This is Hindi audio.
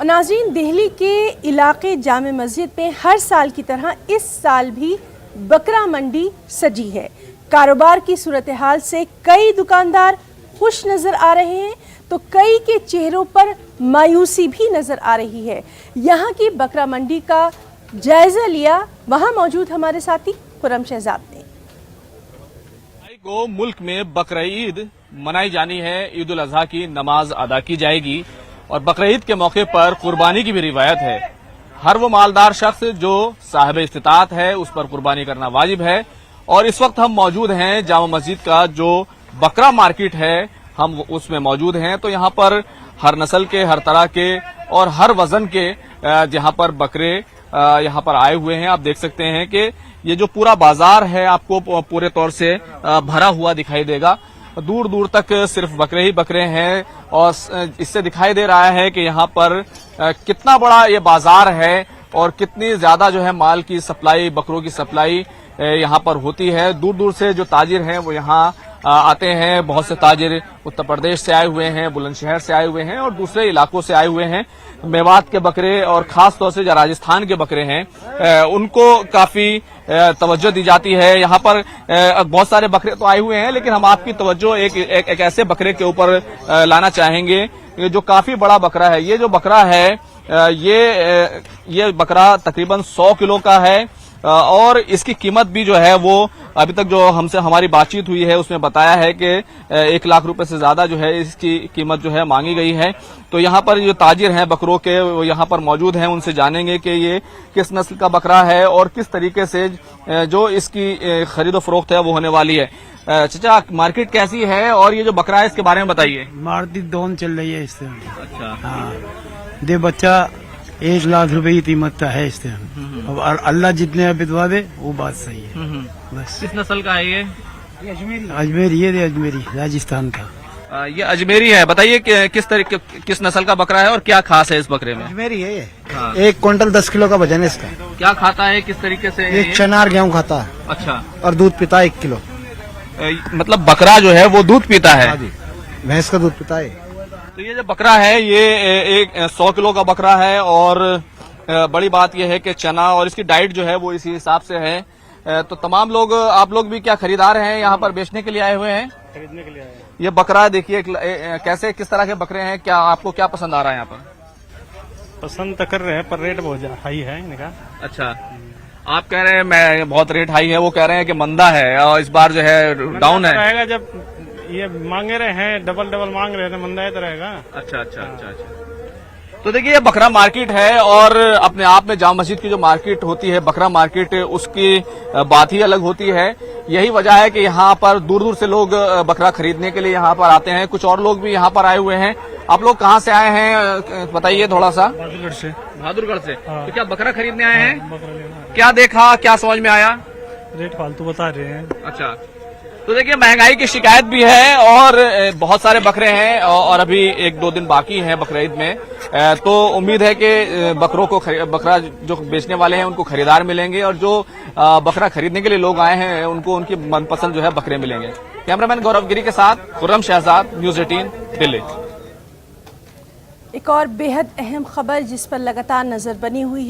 और नाज़रीन, दिल्ली के इलाके जामे मस्जिद में हर साल की तरह इस साल भी बकरा मंडी सजी है। कारोबार की सूरत हाल से कई दुकानदार खुश नजर आ रहे हैं तो कई के चेहरों पर मायूसी भी नजर आ रही है। यहाँ की बकरा मंडी का जायजा लिया वहाँ मौजूद हमारे साथी खुर्रम शहजाद ने। को मुल्क में बकरीद मनाई जानी है, ईद उल अजहा की नमाज अदा की जाएगी और बकरीद के मौके पर कुर्बानी की भी रिवायत है। हर वो मालदार शख्स जो साहिब इस्तिताअत है उस पर कुर्बानी करना वाजिब है। और इस वक्त हम मौजूद हैं जामा मस्जिद का जो बकरा मार्केट है, हम उसमें मौजूद हैं। तो यहाँ पर हर नस्ल के, हर तरह के और हर वजन के जहाँ पर बकरे यहाँ पर आए हुए हैं। आप देख सकते हैं कि ये जो पूरा बाजार है आपको पूरे तौर से भरा हुआ दिखाई देगा। दूर दूर तक सिर्फ बकरे ही बकरे हैं और इससे दिखाई दे रहा है कि यहाँ पर कितना बड़ा ये बाजार है और कितनी ज्यादा जो है माल की सप्लाई, बकरों की सप्लाई यहाँ पर होती है। दूर दूर से जो ताजिर हैं वो यहाँ आते हैं। बहुत से ताजिर उत्तर प्रदेश से आए हुए हैं, बुलंदशहर से आए हुए हैं और दूसरे इलाकों से आए हुए हैं। मेवात के बकरे और खास तौर से जो राजस्थान के बकरे हैं उनको काफी तवज्जो दी जाती है। यहाँ पर बहुत सारे बकरे तो आए हुए हैं, लेकिन हम आपकी तवज्जो एक ऐसे बकरे के ऊपर लाना चाहेंगे जो काफी बड़ा बकरा है। ये जो बकरा है ये बकरा तकरीबन 100 किलो का है और इसकी कीमत भी जो है वो अभी तक जो हमसे हमारी बातचीत हुई है उसमें बताया है कि 1 लाख रुपए से ज्यादा जो है इसकी कीमत जो है मांगी गई है। तो यहाँ पर जो ताजिर हैं बकरों के वो यहाँ पर मौजूद हैं, उनसे जानेंगे कि ये किस नस्ल का बकरा है और किस तरीके से जो इसकी खरीदो फरोख्त है वो होने वाली है। चाचा, मार्केट कैसी है और ये जो बकरा है इसके बारे में बताइए। मार्केट डाउन चल रही है इस टाइम। अच्छा, हाँ, दे बच्चा 1 लाख रुपए की कीमत का है इस टाइम। और अल्लाह जितने बिदवा दे वो बात सही है। बस। किस नस्ल का है ये? अजमेरी ये अजमेरी राजस्थान का। ये अजमेरी है। बताइए किस नस्ल का बकरा है और क्या खास है इस बकरे में? अजमेरी है ये। हाँ। 1 क्विंटल 10 किलो का वजन है इसका। क्या खाता है, किस तरीके से? एक चनार गेहूँ खाता है। अच्छा। और दूध पीता है 1 किलो। मतलब बकरा जो है वो दूध पीता है? भैंस का दूध पीता है। तो ये जो बकरा है ये एक 100 किलो का बकरा है और बड़ी बात यह है कि चना और इसकी डाइट जो है वो इसी हिसाब से है। तो तमाम लोग, आप लोग भी क्या खरीदार हैं, यहाँ पर बेचने के लिए आए हुए हैं? खरीदने के लिए आए। ये बकरा देखिए कैसे, किस तरह के बकरे हैं, क्या आपको क्या पसंद आ रहा है यहाँ पर? पसंद तो कर रहे हैं पर रेट बहुत हाई है इनका। अच्छा, आप कह रहे हैं मैं बहुत रेट हाई है, वो कह रहे हैं कि मंदा है और इस बार जो है डाउन है। रहेगा जब ये मांगे रहे हैं, डबल मांग रहे हैं, मंदा है तो रहेगा। अच्छा। तो देखिए ये बकरा मार्केट है और अपने आप में जामा मस्जिद की जो मार्केट होती है, बकरा मार्केट, उसकी बात ही अलग होती है। यही वजह है कि यहाँ पर दूर दूर से लोग बकरा खरीदने के लिए यहाँ पर आते हैं। कुछ और लोग भी यहाँ पर आए हुए हैं। आप लोग कहाँ से आए हैं बताइए थोड़ा सा। बहादुरगढ़ से। बहादुरगढ़ से। हाँ। तो क्या बकरा खरीदने आए हैं? बकरा लेना। क्या देखा, क्या समझ में आया? रेट फालतू बता रहे हैं। अच्छा, तो देखिए महंगाई की शिकायत भी है और बहुत सारे बकरे हैं और अभी 1-2 दिन बाकी हैं बकरीद में। तो उम्मीद है कि बकरा जो बेचने वाले हैं उनको खरीदार मिलेंगे और जो बकरा खरीदने के लिए लोग आए हैं उनको उनकी मनपसंद जो है बकरे मिलेंगे। कैमरामैन गौरव गिरी के साथ खुर्रम शहजाद, न्यूज़ 18 दिल्ली। एक और बेहद अहम खबर जिस पर लगातार नजर बनी हुई है।